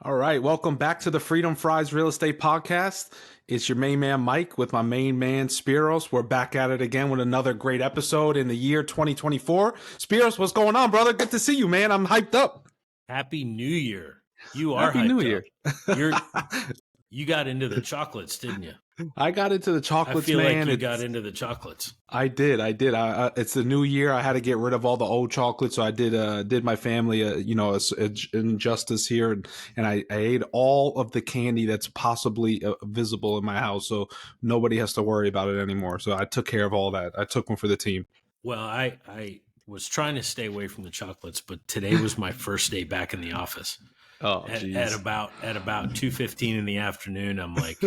All right, welcome back to the Freedom Fries Real Estate Podcast. It's your main man, Mike, with my main man, Spiros. We're back at it again with another great episode in the year 2024. Spiros, what's going on, brother? Good to see you, man. I'm hyped up. Happy New Year. You are Happy hyped New up. Year. You got into the chocolates, didn't you? I got into the chocolates, I feel man. like you got into the chocolates. I did. It's the new year. I had to get rid of all the old chocolates, so I did my family, an injustice here, and I ate all of the candy that's possibly visible in my house, so nobody has to worry about it anymore. So I took care of all that. I took one for the team. Well, I was trying to stay away from the chocolates, but today was my first day back in the office. Oh, at about 2:15 in the afternoon, I'm like,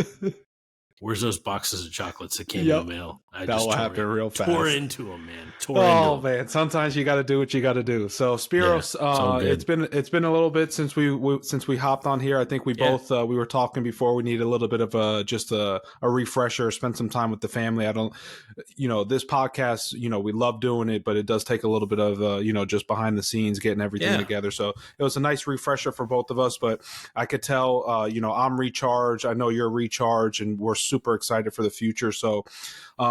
where's those boxes of chocolates that came in the mail? That will happen real fast. Tore into them, man. Man, sometimes you got to do what you got to do. So Spiros, it's been a little bit since we hopped on here. I think we both we were talking before. We need a little bit of a refresher. Spend some time with the family. This podcast, we love doing it, but it does take a little bit of just behind the scenes, getting everything together. So it was a nice refresher for both of us. But I could tell, I'm recharged. I know you're recharged, and we're super excited for the future. So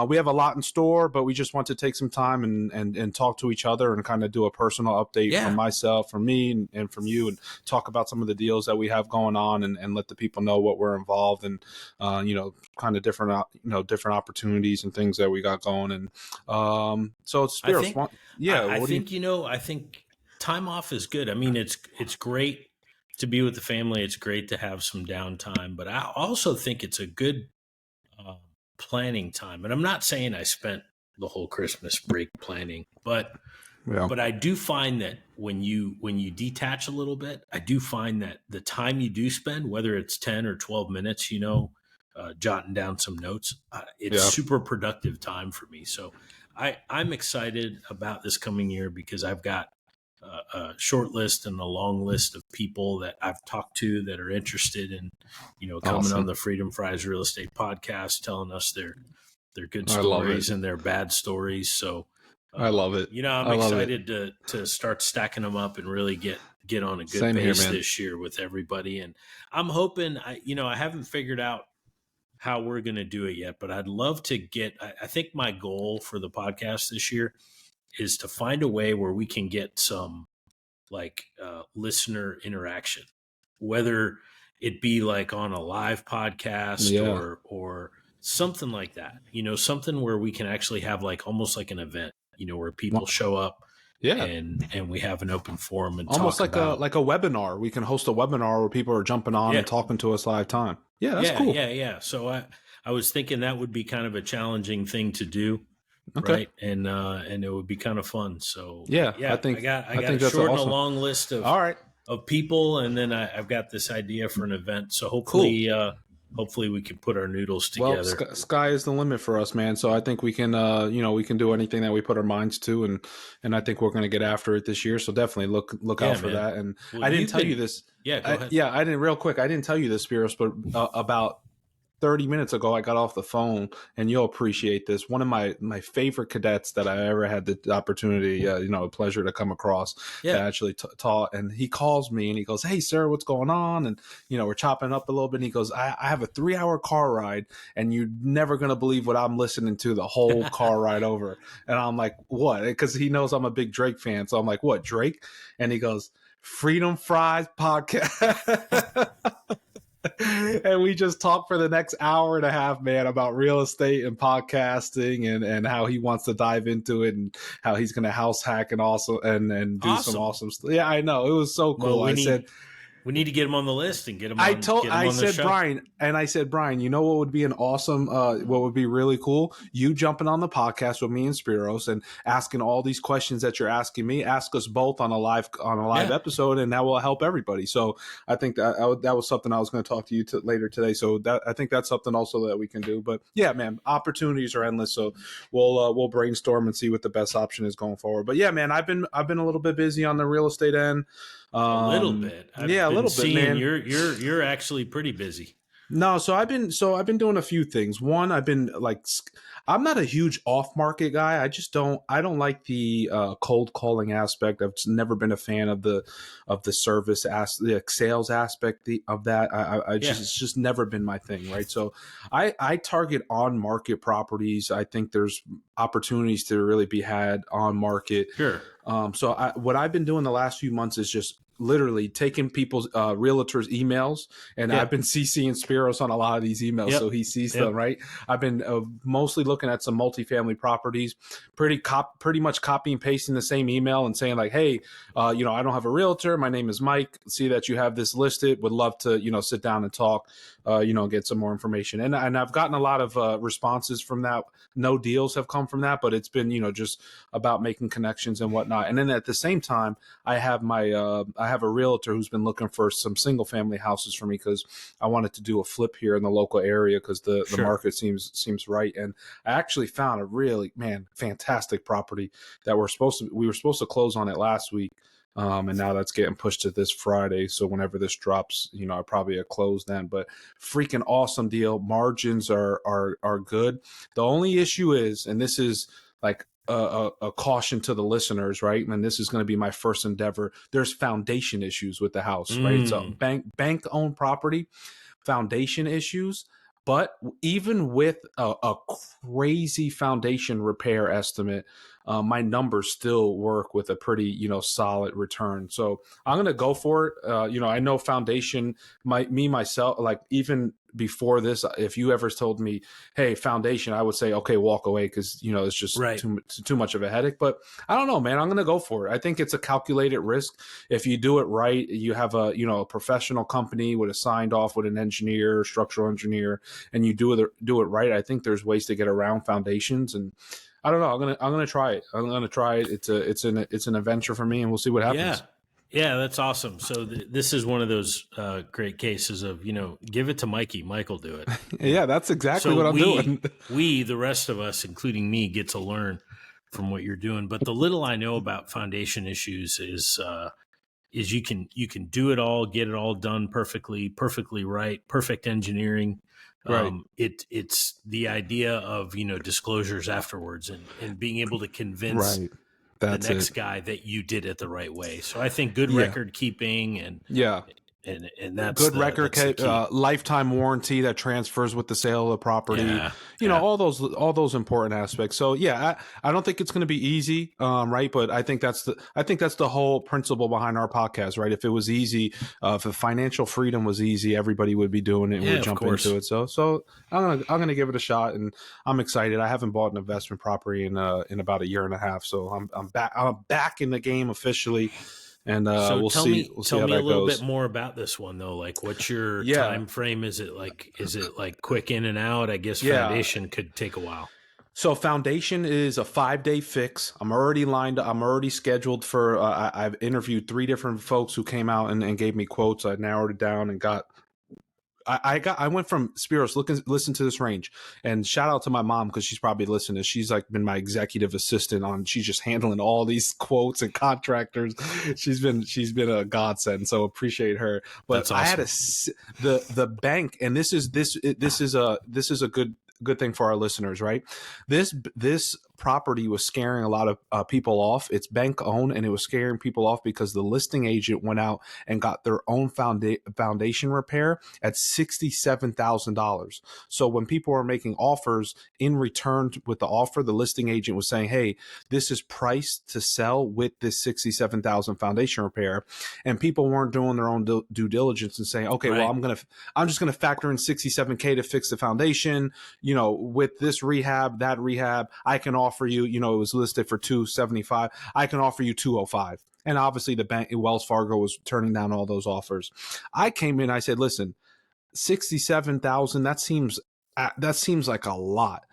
we have a lot in store, but we just want to take some time and talk to each other and kind of do a personal update from myself, from me, and from you, and talk about some of the deals that we have going on, and let the people know what we're involved in, kind of different opportunities and things that we got going. And so Spiros, I think time off is good. I mean, it's great to be with the family. It's great to have some downtime, but I also think it's a good planning time. And I'm not saying I spent the whole Christmas break planning, but I do find that when you detach a little bit, I do find that the time you do spend, whether it's 10 or 12 minutes, jotting down some notes, it's super productive time for me. So I'm excited about this coming year because I've got a short list and a long list of people that I've talked to that are interested in, coming on the Freedom Fries Real Estate Podcast, telling us their good stories and their bad stories. So I love it. I'm excited to start stacking them up and really get on a good pace this year with everybody. And I'm hoping, I haven't figured out how we're going to do it yet, but I'd love to I think my goal for the podcast this year is to find a way where we can get some listener interaction, whether it be like on a live podcast or something like that, something where we can actually have almost like an event, where people show up and we have an open forum and almost talk like about a webinar. We can host a webinar where people are jumping on and talking to us live time. Yeah, that's cool. Yeah. So I was thinking that would be kind of a challenging thing to do. Okay. Right. And it would be kind of fun. So I think I got a short and a long list of people, and then I've got this idea for an event. So hopefully we can put our noodles together. Well, sky is the limit for us, man. So I think we can, we can do anything that we put our minds to, and I think we're going to get after it this year. So definitely look out for that. And I didn't tell you this. Yeah, go ahead. I didn't. Real quick, I didn't tell you this, Spiros, but about 30 minutes ago, I got off the phone, and you'll appreciate this. One of my favorite cadets that I ever had the opportunity, a pleasure to come across, that actually taught. And he calls me and he goes, "Hey, sir, what's going on?" And, we're chopping up a little bit. And he goes, I have a 3-hour car ride, and you're never going to believe what I'm listening to the whole car ride over. And I'm like, what? Because he knows I'm a big Drake fan. So I'm like, what, Drake? And he goes, Freedom Fries Podcast. And we just talked for the next hour and a half, man, about real estate and podcasting and how he wants to dive into it and how he's going to house hack and also and do some awesome stuff. Yeah, I know. It was so cool. Well, we need to get him on the list and get him on the show. I said, Brian, you know what would be an awesome, what would be really cool? You jumping on the podcast with me and Spiros and asking all these questions that you're asking me. Ask us both on a live episode, and that will help everybody. So I think that was something I was going to talk to you later today. So I think that's something also that we can do. But yeah, man, opportunities are endless. So we'll brainstorm and see what the best option is going forward. But yeah, man, I've been a little bit busy on the real estate end. A little bit. A little bit, man. You're actually pretty busy. No, so I've been doing a few things. One, I've been like, I'm not a huge off market guy. I don't like the cold calling aspect. I've just never been a fan of the service the sales aspect of that. I Yeah, just it's just never been my thing, right? So I target on market properties. I think there's opportunities to really be had on market. sure. What I've been doing the last few months is just literally taking people's realtors' emails, and I've Yep. been CCing Spiros on a lot of these emails, so Yep. he sees them. Yep. Right, I've been mostly looking at some multifamily properties, pretty much copy and pasting the same email and saying like, hey, I don't have a realtor. My name is Mike. See that you have this listed. Would love to sit down and talk. Get some more information. And I've gotten a lot of responses from that. No deals have come from that, but it's been just about making connections and whatnot. And then at the same time, I have a realtor who's been looking for some single family houses for me because I wanted to do a flip here in the local area because the Sure. market seems right. And I actually found a really fantastic property that we were supposed to close on it last week. And now that's getting pushed to this Friday. So whenever this drops, I probably close then. But freaking awesome deal. Margins are good. The only issue is, and this is like a caution to the listeners, right? And this is going to be my first endeavor. There's foundation issues with the house, right? It's a Mm. bank owned property, foundation issues. But even with a crazy foundation repair estimate, my numbers still work with a pretty solid return. So I'm gonna go for it. I know foundation, myself, like even before this, if you ever told me, hey, foundation, I would say, okay, walk away because it's just Right. too much of a headache. But I don't know, man. I'm gonna go for it. I think it's a calculated risk. If you do it right, you have a professional company with a signed off with an engineer, structural engineer, and you do it right. I think there's ways to get around foundations, and I don't know. I'm gonna try it. I'm gonna try it. It's an adventure for me, and we'll see what Yeah. happens. Yeah, that's awesome. So this is one of those great cases of, give it to Mikey. Mike will do it. Yeah, that's exactly So what I'm doing. the rest of us, including me, get to learn from what you're doing. But the little I know about foundation issues is you can do it all, get it all done perfectly right, perfect engineering. Right, It's the idea of disclosures afterwards and being able to convince right. the That's it. next guy that you did it the right way. So I think good Yeah, record keeping yeah. and that's Good the record, key. lifetime warranty that transfers with the sale of the property. Yeah, yeah, All those important aspects. So yeah, I don't think it's going to be easy, right? But I think that's the whole principle behind our podcast, right? If it was easy, if the financial freedom was easy, everybody would be doing it and yeah. would Of jump course. into it. So I'm gonna give it a shot, and I'm excited. I haven't bought an investment property in about a year and a half, so I'm back in the game officially, and So we'll see tell how me a that little bit goes. more about this one though. Like, what's your Yeah. time frame? Is it like quick in and out? I guess Yeah. foundation could take a while. So foundation is a 5-day fix. I'm already lined up. I'm already scheduled for. I've interviewed 3 different folks who came out and gave me quotes. I narrowed it down and got. I went from Spiros. Listen to this range, and shout out to my mom because she's probably listening. She's like been my executive assistant on. She's just handling all these quotes and contractors. She's been a godsend. So appreciate her. But That's I had awesome. the bank, and this is a good thing for our listeners, right? This property was scaring a lot of people off. It's bank owned, and it was scaring people off because the listing agent went out and got their own foundation repair at $67,000. So when people were making offers in return with the offer, the listing agent was saying, "Hey, this is priced to sell with this 67,000 foundation repair," and people weren't doing their own due diligence and saying, "Okay, well, Right. I'm just gonna factor in 67K to fix the foundation. With this rehab, that rehab, I can offer you. It was listed for 275. I can offer you 205." And obviously, the bank, Wells Fargo, was turning down all those offers. I came in. I said, "Listen, 67,000. That seems like a lot."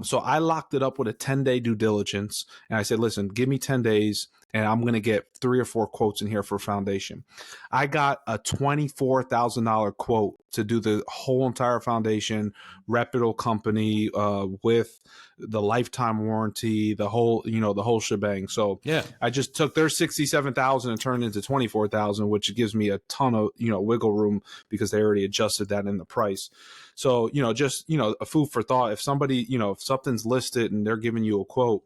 So I locked it up with a 10-day due diligence, and I said, "Listen, give me 10 days, and I'm going to get 3 or 4 quotes in here for foundation. I got a $24,000 quote to do the whole entire foundation, reputable company, with the lifetime warranty, the whole shebang. So Yeah. I just took their 67,000 and turned it into 24,000, which gives me a ton of wiggle room because they already adjusted that in the price. So just a food for thought. If somebody if something's listed and they're giving you a quote,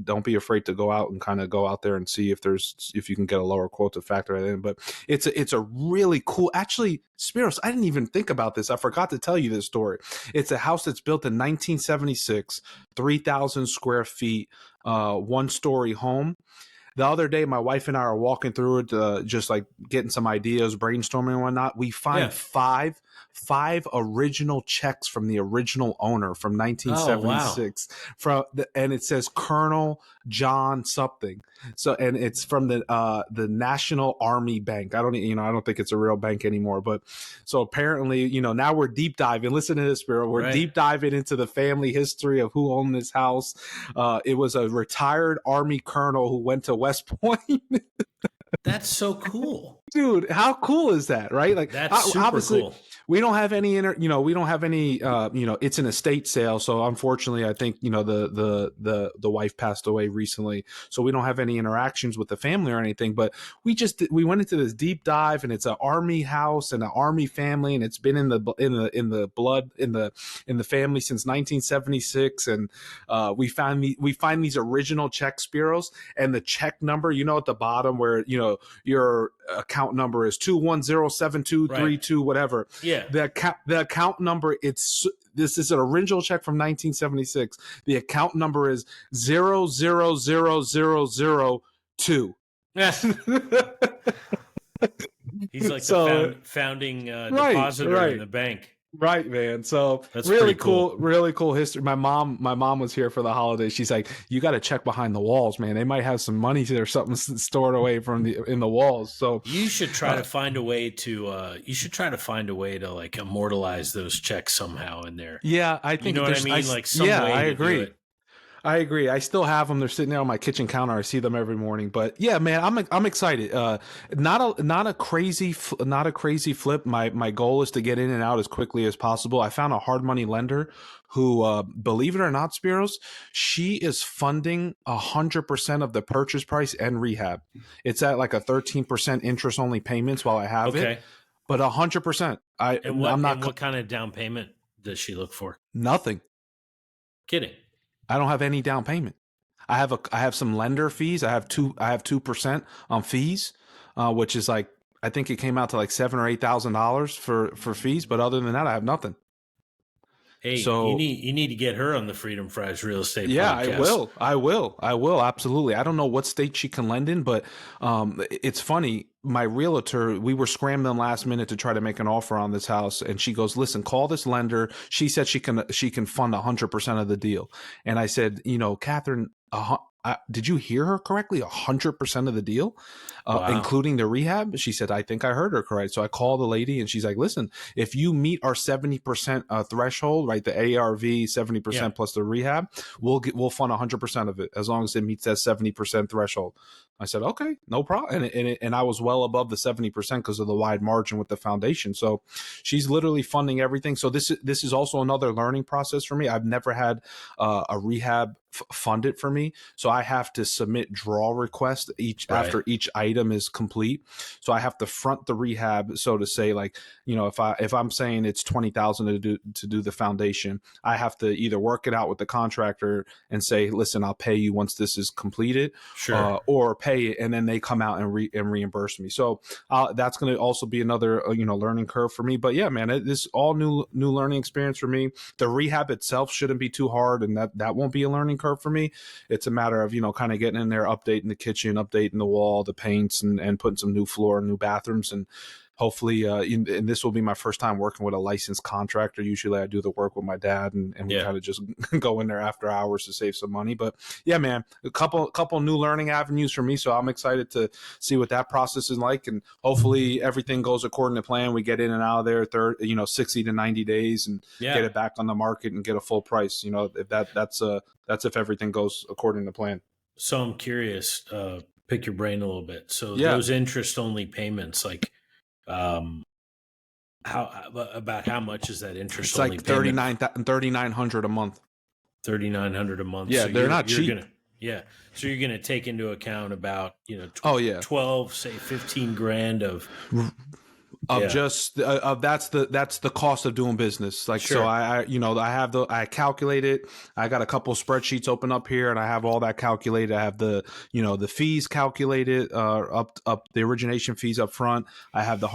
don't be afraid to go out and kind of go out there and see if you can get a lower quote to factor it in. But it's a really cool. Actually, Spiros, I didn't even think about this. I forgot to tell you this story. It's a house that's built in 1976, 3,000 square feet, 1-story home. The other day, my wife and I are walking through it, just like getting some ideas, brainstorming and whatnot. We find five original checks from the original owner from 1976. And it says Colonel John something. So, and it's from the National Army Bank. I don't think it's a real bank anymore. But so apparently, now we're deep diving. Listen to this, Spiro. We're deep diving into the family history of who owned this house. It was a retired Army colonel who went to West Point. That's so cool, dude. How cool is that, right? Like, that's super cool. We don't have any it's an estate sale. So unfortunately, I think, the wife passed away recently. So we don't have any interactions with the family or anything, but we went into this deep dive, and it's an Army house and an Army family. And it's been in the blood in the family since 1976. And we find these original check, Spiros, and the check number, at the bottom where, your account number is 2107232, whatever. Yeah. The account number, this is an original check from 1976. The account number is 000002. Yes. He's like the founding depositor in the bank. Right, man. So that's really cool history. My mom was here for the holidays. She's like, you got to check behind the walls, man. They might have some money or something stored away in the walls. So you should try to find a way to like immortalize those checks somehow in there. Yeah, I think what I mean. Like some way I to agree. Do it. I agree. I still have them. They're sitting there on my kitchen counter. I see them every morning. But yeah, man, I'm excited. Not a crazy flip. My goal is to get in and out as quickly as possible. I found a hard money lender who, believe it or not, Spiros, she is funding 100% of the purchase price and rehab. It's at like a 13% interest only payments while I have it. But 100%. What kind of down payment does she look for? Nothing. Kidding. I don't have any down payment. I have some lender fees. I have 2% on fees, which is like, I think it came out to like $7,000 or $8,000 for fees. But other than that, I have nothing. Hey, so you need to get her on the Freedom Fries Real Estate podcast. I will. Absolutely. I don't know what state she can lend in, but it's funny. My realtor, we were scrambling last minute to try to make an offer on this house. And she goes, listen, call this lender. She said she can fund 100% of the deal. And I said, Catherine, did you hear her correctly? 100% of the deal, including the rehab? She said, I think I heard her correct. So I called the lady and she's like, listen, if you meet our 70% threshold, right? The ARV 70% plus the rehab, we'll fund 100% of it as long as it meets that 70% threshold. I said, okay, no problem. And I was well above the 70% because of the wide margin with the foundation. So she's literally funding everything. So this is also another learning process for me. I've never had a rehab funded for me. So I have to submit draw requests after each item is complete. So I have to front the rehab, so to say, like, if I'm saying it's $20,000 to do the foundation, I have to either work it out with the contractor and say, listen, I'll pay you once this is completed, or pay it, and then they come out and reimburse me. So that's going to also be another learning curve for me. But yeah, man, this all new learning experience for me. The rehab itself shouldn't be too hard, and that won't be a learning curve for me. It's a matter of kind of getting in there, updating the kitchen, updating the wall, the paints, and putting some new floor and new bathrooms. And hopefully, and this will be my first time working with a licensed contractor. Usually I do the work with my dad, and we kind of just go in there after hours to save some money. But yeah, man, a couple new learning avenues for me. So I'm excited to see what that process is like. And hopefully everything goes according to plan. We get in and out of there 60 to 90 days and get it back on the market and get a full price. If that's if everything goes according to plan. So I'm curious, pick your brain a little bit. So Yeah, those interest only payments, like, um, how much is that interest it's only like payment? 3,900 a month. 3,900 a month. Yeah, So they're not you're cheap. gonna, yeah. So you're gonna take into account about, Oh yeah, 12, say 15 grand of, of yeah, just of that's the cost of doing business. Like, so sure, I have I calculate it. I got a couple spreadsheets open up here, and I have all that calculated. I have the the fees calculated, up the origination fees up front. I have the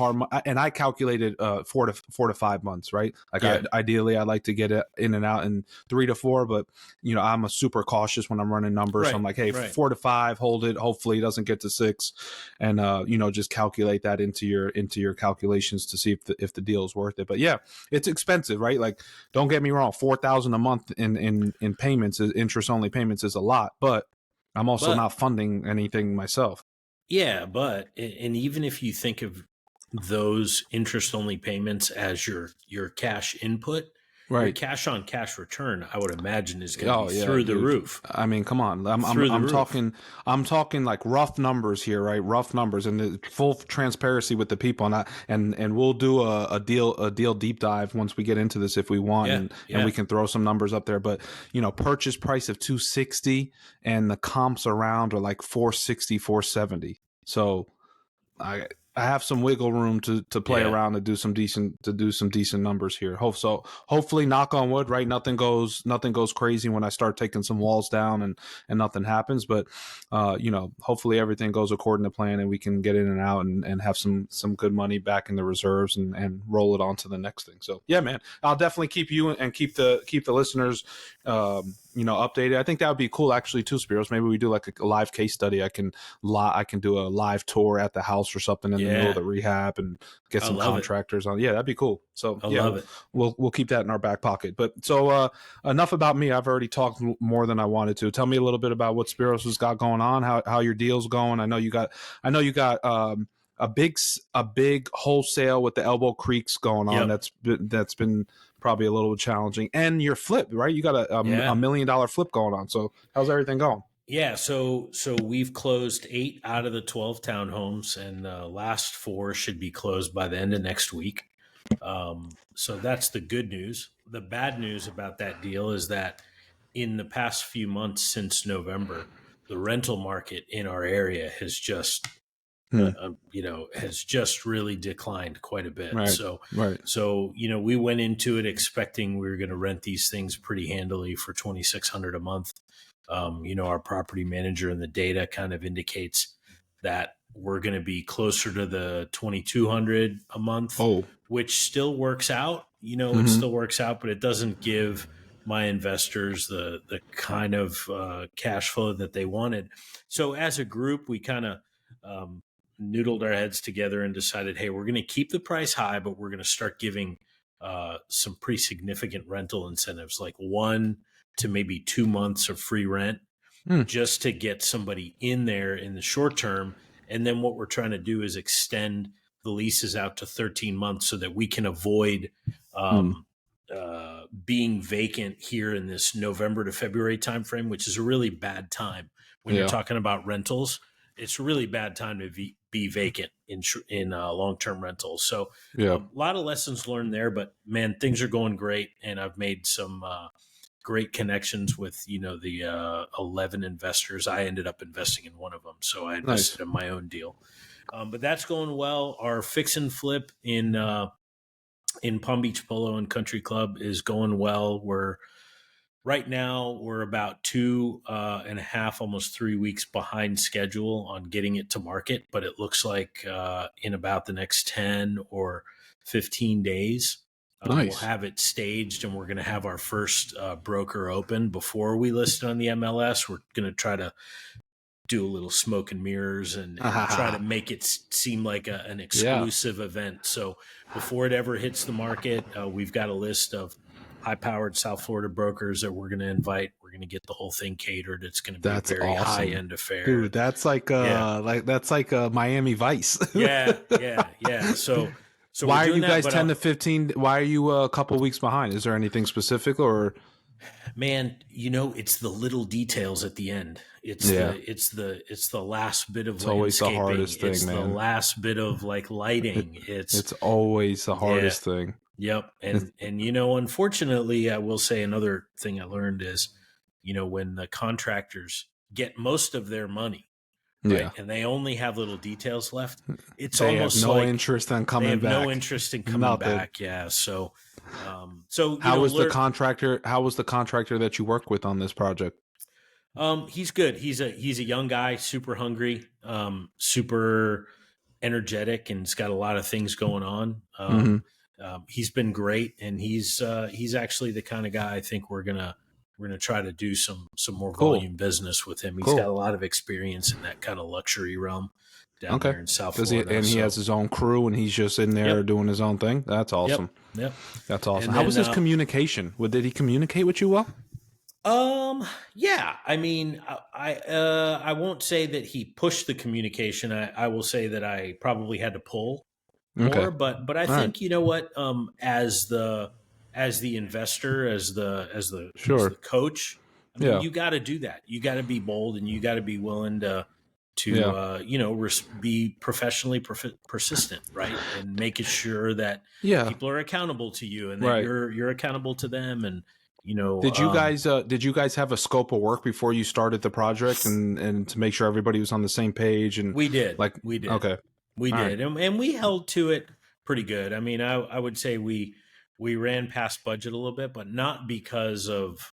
and I calculated 4 to 5 months, right? Like, yeah, ideally, I like to get it in and out in 3 to 4, but I'm a super cautious when I'm running numbers. So I'm right, like, hey, right. 4 to 5, hold it. Hopefully, it doesn't get to 6, and just calculate that into your calculations to see if the deal is worth it. But yeah, it's expensive, right? Like, don't get me wrong, 4,000 a month in payments, interest only payments, is a lot, but I'm also But not funding anything myself. yeah, and even if you think of those interest only payments as your cash input, your Right. cash on cash return, I would imagine, is going to be Oh yeah, through the dude. roof. I mean, come on. Through the roof. I'm talking like rough numbers here, right? Rough numbers, and full transparency with the people, and we'll do a deal deep dive once we get into this if we want, Yeah, and we yeah. can throw some numbers up there. But purchase price of 260, and the comps around are like 460, 470. So I I have some wiggle room to play Yeah. around, to do some decent numbers here. Hopefully, knock on wood, right? Nothing goes crazy when I start taking some walls down, and nothing happens. But hopefully everything goes according to plan, and we can get in and out, and have some good money back in the reserves, and roll it on to the next thing. So yeah, man, I'll definitely keep you and keep the listeners updated. I think that would be cool actually too, Spiros. Maybe we do like a live case study. I can do a live tour at the house or something in the middle of Yeah. the rehab, and get I some love it. contractors on. Yeah, that'd be cool. So I yeah, love it. we'll keep that in our back pocket. But so enough about me. I've already talked more than I wanted to. Tell me a little bit about what Spiros has got going on. How your deal's going. I know you got a big wholesale with the Elbow Creeks going on. Yep. That's been probably a little challenging. And your flip, right? You got a Yeah. $1 million flip going on. So how's everything going? Yeah, so we've closed 8 out of the 12 townhomes, and the last 4 should be closed by the end of next week. So that's the good news. The bad news about that deal is that in the past few months since November, the rental market in our area Hmm. has just really declined quite a bit. Right. So Right. so we went into it expecting we were going to rent these things pretty handily for 2,600 a month. Our property manager and the data kind of indicates that we're going to be closer to the 2,200 a month, Oh. which still works out. It Mm-hmm. still works out, but it doesn't give my investors the kind of cash flow that they wanted. So as a group, we kind of noodled our heads together and decided, hey, we're going to keep the price high, but we're going to start giving some pretty significant rental incentives, like 1 to maybe 2 months of free rent, Hmm. just to get somebody in there in the short term. And then what we're trying to do is extend the leases out to 13 months so that we can avoid Hmm. being vacant here in this November to February timeframe, which is a really bad time when you're Yeah. talking about rentals. It's a really bad time to be vacant in long-term rentals. So Yeah. a lot of lessons learned there, but man, things are going great, and I've made some great connections with the 11 investors. I ended up investing in one of them, so I Nice. invested in my own deal. But that's going well. Our fix and flip in Palm Beach Polo and Country Club is going well. We're about 2.5, almost 3 weeks behind schedule on getting it to market, but it looks like in about the next 10 or 15 days, we'll Nice. have it staged, and we're going to have our first broker open before we list it on the MLS. We're going to try to do a little smoke and mirrors and try to make it seem like an Yeah. exclusive event. So before it ever hits the market, we've got a list of high-powered South Florida brokers that we're going to invite. We're going to get the whole thing catered. It's going to be a That's very awesome. high-end affair. Dude, And that's like yeah, Miami Vice. yeah. So we're Why are doing you that, guys but 10 to 15? Why are you a couple weeks behind? Is there anything specific, or? Man, it's the little details at the end. Yeah, It's the last bit of it's always the landscaping. hardest thing, It's the man. last bit of like It, lighting. it's always the Yeah, hardest thing. yep. It's, And unfortunately, I will say another thing I learned is, when the contractors get most of their money, right, yeah, and they only have little details left, it's they have almost no like interest in they coming have no back. interest in coming Nothing. back. Yeah. So, How was the learn. contractor? How was the contractor that you work with on this project? He's good. He's a young guy, super hungry, super energetic, and he's got a lot of things going on. Hmm. He's been great, and he's actually the kind of guy I think we're gonna try to do some more Cool, volume business with him. He's got cool. a lot of experience in that kind of luxury realm down Okay. there in South Does he? Florida. And he has So, his own crew, and he's just in there yep, doing his own thing. That's awesome. yep, yep. That's awesome. And How was then his communication? Did he communicate with you well? Yeah, I mean, I won't say that he pushed the communication. I will say that I probably had to pull Okay. more, but I All right. think, what, as the investor, as the Sure. coach, I mean, Yeah. you got to do that. You got to be bold, and you got to be willing to Yeah. be professionally persistent, right, and making sure that Yeah. people are accountable to you, and that Right. you're accountable to them, and Did you guys have a scope of work before you started the project, and to make sure everybody was on the same page, and we did. like, We did. okay. We All right. did. And we held to it pretty good. I mean, I would say we ran past budget a little bit, but not because of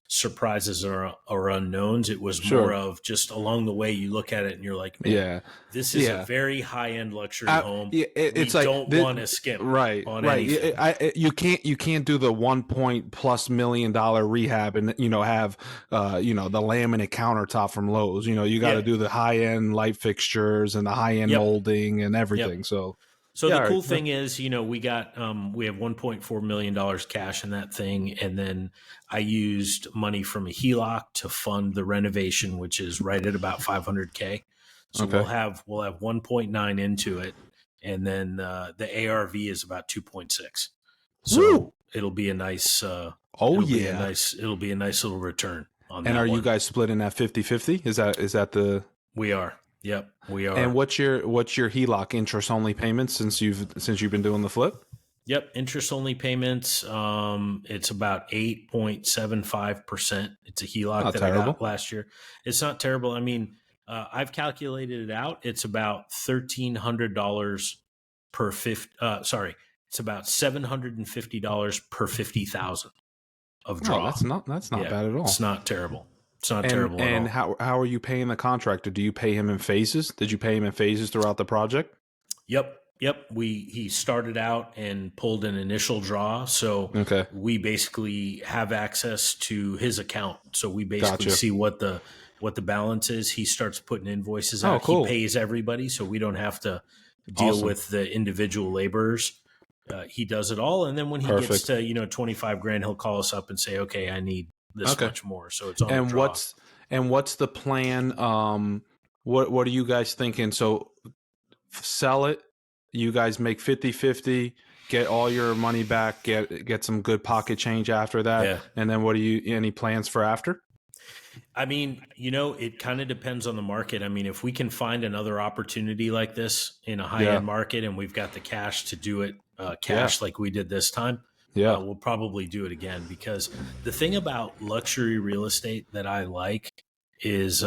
surprises or unknowns. It was more Sure. of just along the way you look at it and you're like, man, Yeah. this is a Yeah. very high end luxury home. Yeah, We it's like don't want to skimp right, on right. anything. You can't do the 1 point plus million rehab and have the laminate countertop from Lowe's. You got to Yeah. do the high end light fixtures and the high end Yep. molding and Yep. everything. So So yeah, the all right. cool thing is, we have $1.4 million cash in that thing, and then I used money from a HELOC to fund the renovation, which is right at about 500K. So Okay. we'll have 1.9 into it, and then the ARV is about 2.6. Woo! So it'll be a nice Oh yeah. it'll be a nice little return on And are that you one. guys splitting at 50/50? Is that the We are. Yep, we and are. what's your HELOC interest only payments since you've been doing the flip? Yep, interest only payments. It's about 8.75%. It's a HELOC Not that I got terrible. last year. It's not terrible. I mean, I've calculated it out. It's about $1,300 per 50. Sorry, it's about $750 per 50,000 of Oh, draw. that's not Yeah, bad at it's all. not terrible. It's not And terrible at and all. how are you paying the contractor? Do you pay him in phases? Did you pay him in phases throughout the project? Yep, yep. He started out and pulled an initial draw, so Okay, we basically have access to his account. So we basically gotcha. see what the balance is. He starts putting invoices Oh, out. He cool, pays everybody, so we don't have to deal awesome, with the individual laborers. He does it all, and then when he gets perfect. to 25 grand, he'll call us up and say, "Okay, I need this Okay, much more." So it's on a and draw. what's the plan? What are you guys thinking? So sell it. You guys make 50/50. Get all your money back. Get some good pocket change after that. Yeah. And then what do you any plans for after? I mean, it kind of depends on the market. I mean, if we can find another opportunity like this in a high Yeah, end market and we've got the cash to do it yeah, cash like we did this time, yeah. we'll probably do it again because the thing about luxury real estate that I like is,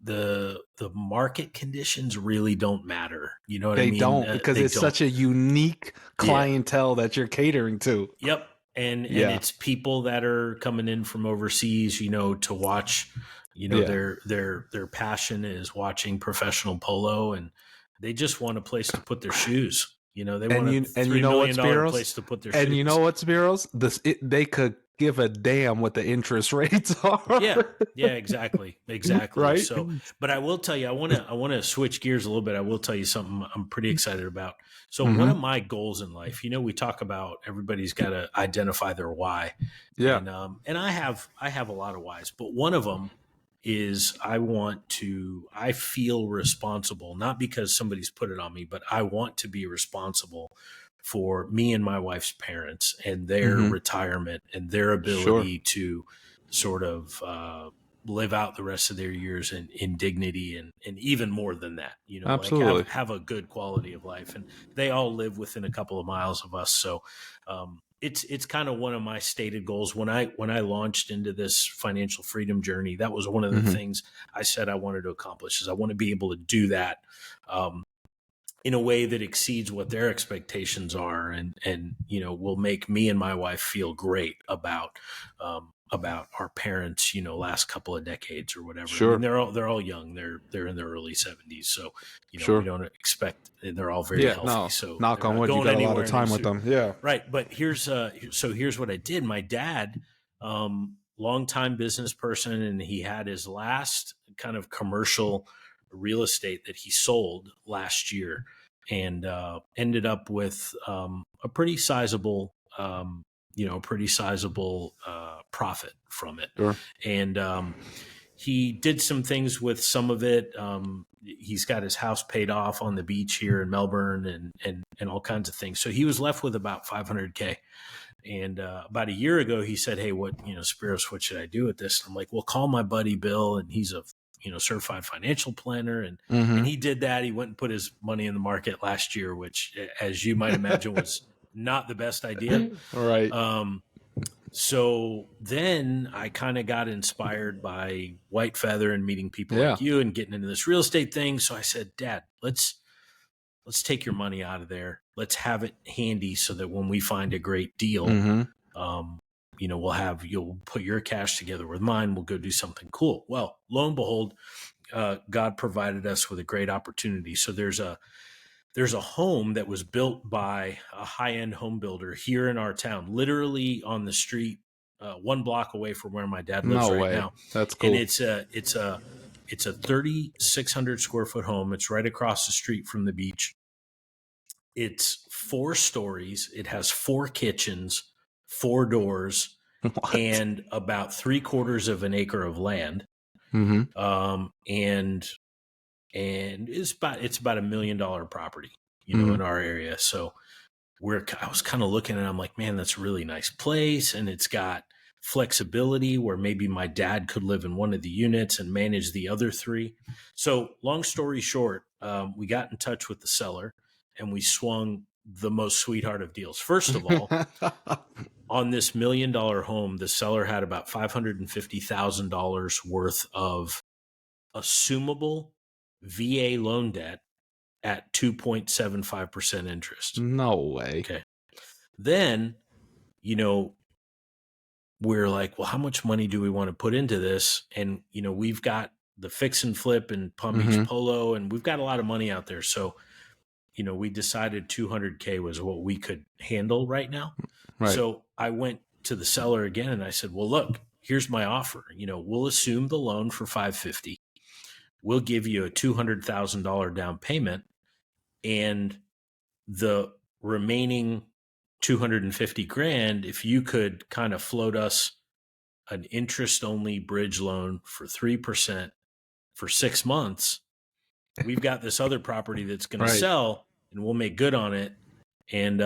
the market conditions really don't matter. You know what I They mean? don't because They it's don't. such a unique Yeah. clientele that you're catering to. Yep. And Yeah. it's people that are coming in from overseas, to watch, Yeah. their passion is watching professional polo, and they just want a place to put their shoes. They want And a you $3 know what, million Spiros? place to put their And you know shoes. what, Spiros? They could give a damn what the interest rates Yeah. are. Yeah, exactly. Exactly. Right? So, but I will tell you, I want to switch gears a little bit. I will tell you something I'm pretty excited about. So, one Mm-hmm. of my goals in life, we talk about everybody's got to identify their why. Yeah. And I have a lot of whys, but one of them is I feel responsible, not because somebody's put it on me, but I want to be responsible for me and my wife's parents and their retirement and their ability to sort of live out the rest of their years in dignity and even more than that, Absolutely. like have a good quality of life. And they all live within a couple of miles of us. So it's kind of one of my stated goals. When I launched into this financial freedom journey, that was one of the things I said I wanted to accomplish, is I want to be able to do that in a way that exceeds what their expectations are, and will make me and my wife feel great about our parents, last couple of decades or whatever. Sure. I mean, they're all young. They're in their early 70s. So, we don't expect, they're all very healthy. No. So knock on wood, you got a lot of time with them. Yeah. Right. But here's what I did. My dad, longtime business person, and he had his last kind of commercial real estate that he sold last year, and ended up with a pretty sizable profit from it. Sure. And he did some things with some of it. He's got his house paid off on the beach here in Melbourne, and all kinds of things. So he was left with about $500K. And about a year ago, he said, "Hey, Spiros, what should I do with this?" And I'm like, "Well, call my buddy Bill, and he's a certified financial planner." And he did that. He went and put his money in the market last year, which, as you might imagine, was not the best idea. Right. So then I kind of got inspired by White Feather and meeting people like you and getting into this real estate thing. So I said, "Dad, let's take your money out of there. Let's have it handy so that when we find a great deal, you'll put your cash together with mine. We'll go do something cool." Well, lo and behold, God provided us with a great opportunity. So there's a home that was built by a high-end home builder here in our town, literally on the street, 1 block away from where my dad lives now. That's cool. And it's a 3,600 square foot home. It's right across the street from the beach. It's 4 stories. It has 4 kitchens, 4 doors, and about 3/4 of an acre of land. And it's about $1 million property, in our area. So I was kind of looking at it, I'm like, man, that's a really nice place. And it's got flexibility where maybe my dad could live in one of the units and manage the other 3. So long story short, we got in touch with the seller and we swung the most sweetheart of deals. First of all, on this $1 million home, the seller had about $550,000 worth of assumable VA loan debt at 2.75% interest. No way. Okay. Then, we're like, well, how much money do we want to put into this? And, we've got the fix and flip and Palm Beach Polo, and we've got a lot of money out there. So, we decided $200K was what we could handle right now. Right. So I went to the seller again and I said, well, look, here's my offer. We'll assume the loan for $550,000. We'll give you a $200,000 down payment, and the remaining $250,000, if you could kind of float us an interest-only bridge loan for 3% for 6 months, we've got this other property that's going to sell, and we'll make good on it. And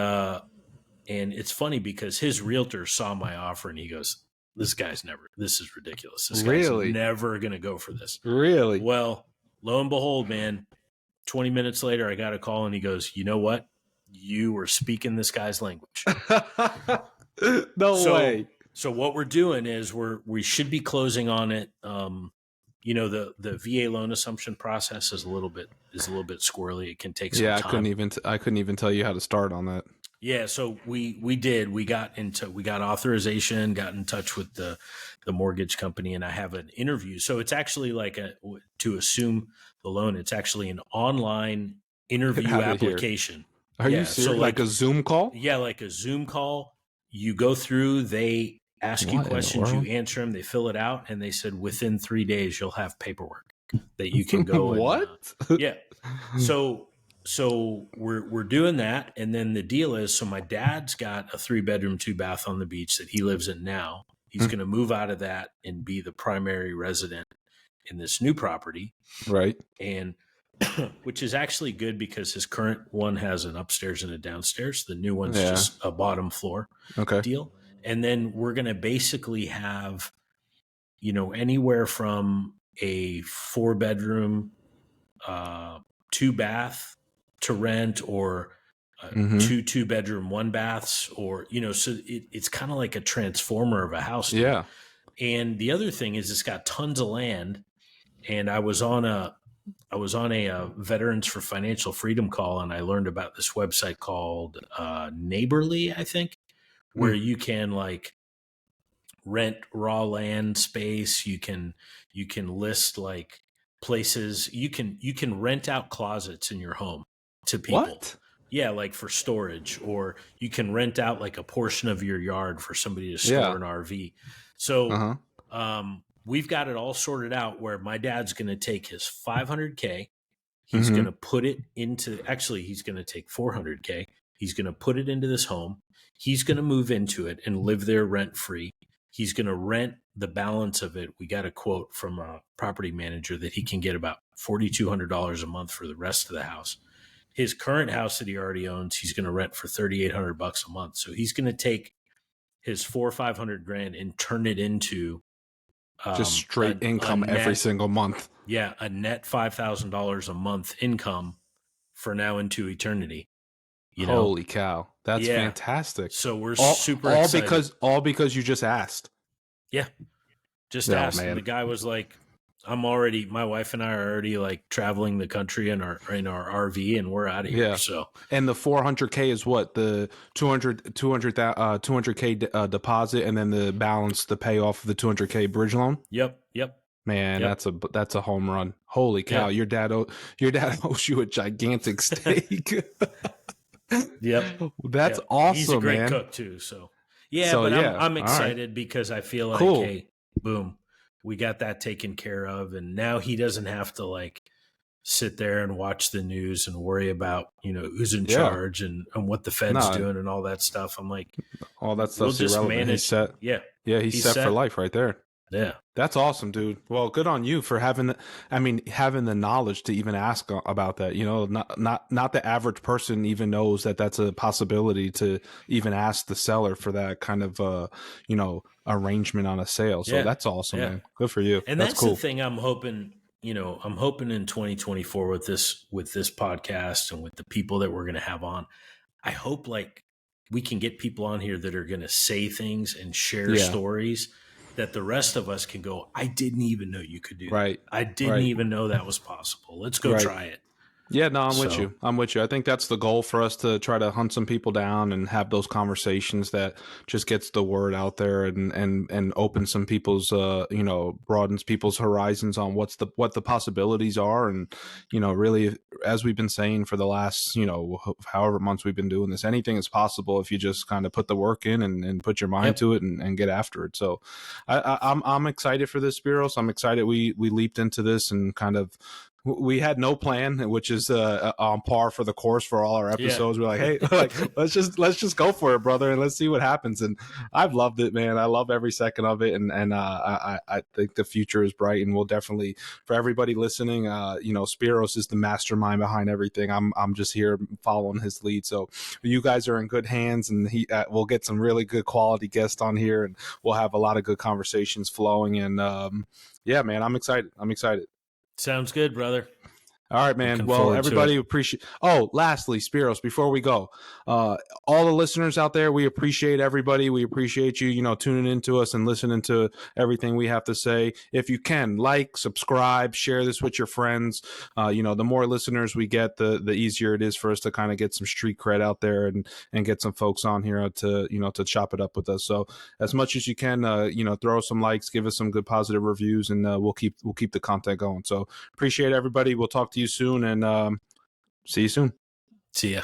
it's funny because his realtor saw my offer and he goes, this is ridiculous. This guy's never going to go for this. Really? Well, lo and behold, man, 20 minutes later, I got a call and he goes, you know what? You were speaking this guy's language. No way. So what we're doing is we should be closing on it. The VA loan assumption process is a little bit squirrely. It can take some time. I couldn't even tell you how to start on that. Yeah, so we did. We got authorization, got in touch with the mortgage company, and I have an interview. So it's actually like to assume the loan. It's actually an online interview application. Are you serious? So like a Zoom call? Yeah, like a Zoom call. You go through, they ask you questions, you answer them, they fill it out, and they said within 3 days you'll have paperwork that you can go. What? Yeah. So we're doing that, and then the deal is, so my dad's got a 3-bedroom, 2-bath on the beach that he lives in now. He's going to move out of that and be the primary resident in this new property. Right. And which is actually good because his current one has an upstairs and a downstairs. The new one's Yeah. just a bottom floor Okay. deal. And then we're going to basically have, anywhere from a 4-bedroom, 2-bath to rent, or two 2-bedroom, 1-baths, or, so it's kind of like a transformer of a house, dude. Yeah. And the other thing is it's got tons of land. And I was on a Veterans for Financial Freedom call, and I learned about this website called Neighborly, I think, where you can like rent raw land space. You can list like places. You can rent out closets in your home to people. What? Yeah, like for storage, or you can rent out like a portion of your yard for somebody to store an RV. So we've got it all sorted out where my dad's going to take his $500K. He's going to put it into, actually, he's going to take $400K. He's going to put it into this home. He's going to move into it and live there rent free. He's going to rent the balance of it. We got a quote from a property manager that he can get about $4,200 a month for the rest of the house. His current house that he already owns, he's going to rent for $3,800 a month. So he's going to take his $400,000 or $500,000 and turn it into just straight income every single month. Yeah, a net $5,000 a month income for now into eternity. Holy cow, that's fantastic! So we're super excited. All because you just asked. Yeah, just asked. Man. And the guy was like, my wife and I are already like traveling the country in our RV, and we're out of here. So, and the $400K is what, the 200K deposit, and then the balance, the payoff of the $200K bridge loan. Yep. Man, that's a home run. Holy cow! Your dad owes you a gigantic steak. That's awesome. He's a great man. cook too. So I'm excited because I feel like, hey, boom, we got that taken care of, and now he doesn't have to like sit there and watch the news and worry about who's in charge and what the Fed's doing and all that stuff. I'm like, all that stuff's irrelevant. He's set. He's set for life right there. Yeah. That's awesome, dude. Well, good on you for having the knowledge to even ask about that. Not the average person even knows that that's a possibility to even ask the seller for that kind of, arrangement on a sale. So that's awesome, man. Good for you. And that's cool. The thing I'm hoping, I'm hoping in 2024 with this podcast and with the people that we're going to have on, I hope like we can get people on here that are going to say things and share stories that the rest of us can go, I didn't even know you could do that. I didn't even know that was possible. Let's go try it. Yeah, no, I'm with you. I think that's the goal for us, to try to hunt some people down and have those conversations that just gets the word out there and opens some people's, broadens people's horizons on what the possibilities are. And, really, as we've been saying for the last, however months we've been doing this, anything is possible if you just kind of put the work in and put your mind to it and get after it. So I'm excited for this, Spiros. I'm excited we leaped into this and kind of, we had no plan, which is on par for the course for all our episodes. We're like, hey, let's just go for it, brother, and let's see what happens. And I've loved it, man. I love every second of it, and I think the future is bright. And we'll definitely, for everybody listening, Spiros is the mastermind behind everything. I'm just here following his lead. So you guys are in good hands, and we'll get some really good quality guests on here, and we'll have a lot of good conversations flowing. And man, I'm excited. Sounds good, brother. All right, man. Well, everybody appreciate. Oh, lastly, Spiros, before we go, all the listeners out there, we appreciate everybody. We appreciate you, tuning into us and listening to everything we have to say. If you can, like, subscribe, share this with your friends. The more listeners we get, the easier it is for us to kind of get some street cred out there and get some folks on here to chop it up with us. So as much as you can, throw some likes, give us some good positive reviews, and we'll keep the content going. So appreciate everybody. We'll talk to you soon, and see you soon. See ya.